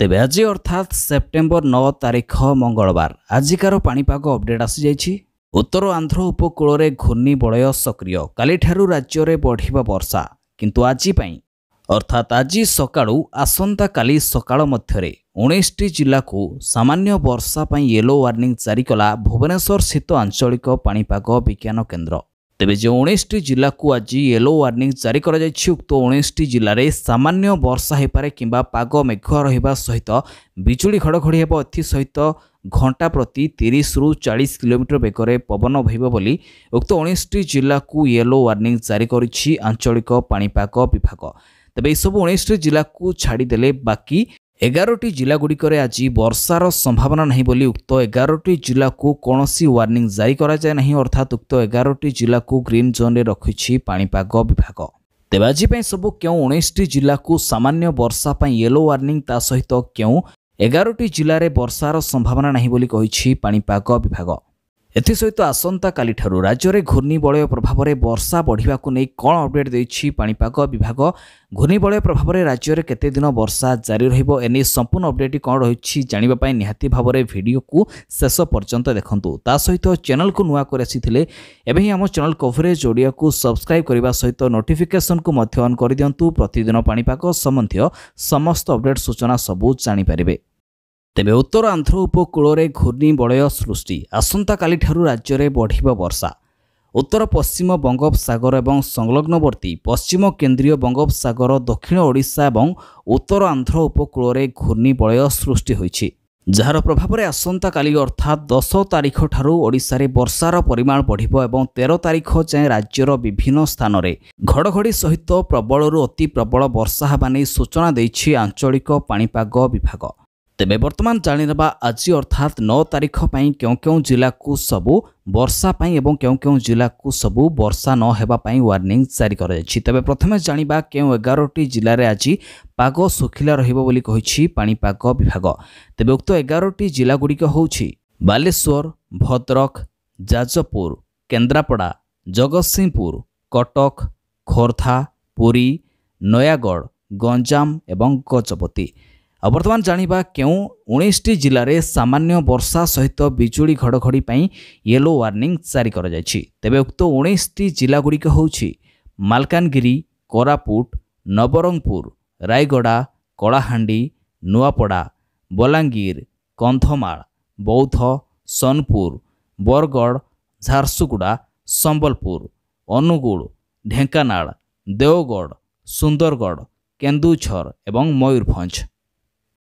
तेबे आज अर्थात सेप्टेम्बर 9 तारिख मंगलवार आजिकार पाणीपाग अपडेट आसी जाइछि। उत्तर आंध्र उपकूल में घूर्णिबलय सक्रिय काली ठारू राज्य में बढ़िबा वर्षा किंतु आज अर्थात आज सकाळू आसंता काली सकाळ मध्यरे 19टी जिला को सामान्य वर्षा पई येलो वार्निंग जारी कला भुवनेश्वर स्थित आंचलिक पाणीपाग विज्ञान केन्द्र। तेबे जो 19टी जिला को आज येलो वार्निंग जारी करा जायछि उक्त 19टी जिले में सामान्य वर्षा हो पारे किंबा पाग मेघुआ रहिबा सहित बिजुली घड़घड़ी हेबो। एथि सहित घंटा प्रति 30 रु 40 किलोमीटर बेगरे पवन बहिबो बोली उक्त 19टी जिला को येलो वार्निंग जारी करिछि आंचलिक पाणीपाग विभाग। तेबे सब 19टी जिला को छाड़ीदेले बाकी 11टी जिला गुड़िकर आज वर्षार संभावना नहीं बोली उक्त 11टी जिला को कौन सी वार्निंग जारी करा जाए नहीं अर्थात उक्त 11टी जिला को ग्रीन जोन रे रखिछि पाणीपाग विभाग। तेबे आज सब क्यों 19टी जिला को सामान्य वर्षा पई येलो वार्निंग ता सहित क्यों 11टी जिले में वर्षार संभावना नहीं बोली कहिछि पाणीपाग विभाग। एसत आसंता काली ठारू राज्य में घूर्णिबलय प्रभाव में वर्षा बढ़ा को नहीं कौन अपडेट देछि पाणीपाग विभाग। घूर्णिबलय प्रभाव में राज्य में केते दिन वर्षा जारी रहिबो एने संपूर्ण अपडेट कौन रही जानिबा पई निहाती भाव में वीडियो को शेष पर्यंत देखंतु। ता सहित चैनल को नुआ कर आसीथिले एबे ही आम चैनल कवरेज ओडिया को सब्सक्राइब करने सहित नोटिफिकेशन को मध्य ऑन कर दियंतु। प्रतिदिन पाणीपाग संबंधी समस्त अपडेट सूचना सबू जानि परिबे। तेबे उत्तर आंध्र उपकूल में घूर्णिबलय सृष्टि आसंता काली ठारू राज्य में बढ़िबा वर्षा। उत्तर पश्चिम बंगोपसागर एवं संलग्नवर्ती पश्चिम केन्द्रीय बंगोपसागर दक्षिण ओडिशा एवं उत्तर आंध्र उपकूल में घूर्णिबलय सृष्टि होइछि जार प्रभाव में आसंता काली अर्थात 10 तारिख ठारू ओडिशा रे वर्षार परिमाण बढ़िबो एवं 13 तारिख जाए राज्यर विभिन्न स्थान में घड़घड़ी सहित प्रबलरू अति प्रबल वर्षा हेबा नै सूचना दैछि आंचलिक पाणीपाग विभाग। तेबे वर्तमान जानिनबा आज अर्थात 9 तारिख पई क्यों क्यों जिला को सबु वर्षा पई एवं क्यों क्यों जिला को सबु वर्षा न हेबा पई वार्निंग जारी कर जायछि। तेबे प्रथमे जानिबा क्यों 11टी जिले में आज पाग सुखिला रहिबो बोली कहिछि पाणीपाग विभाग। तेबे उक्त 11टी जिला गुड़िक होछि बालेश्वर, भद्रक, जाजपुर, केन्द्रापड़ा, जगतसिंहपुर, कटक, खोर्धा, पुरी, नयागढ़, गंजाम एवं गजपति। वर्तमान जानिबा क्यों 19टी जिले में सामान्य वर्षा सहित बिजुली घड़घड़ी पई येलो वार्निंग जारी कर जायछि। तेबे उक्त 19टी जिला गुड़िक होछि मालकानगिरी, कोरापुट, नवरंगपुर, रायगड़ा, कलाहांडी, नुआपड़ा, बलांगीर, कंधमाल, बौद्ध, सोनपुर, बरगढ़, झारसुगुड़ा, संबलपुर, अनुगुल, ढेंकानाल, देवगढ़, सुंदरगढ़, केन्दुझर एवं मयूरभंज।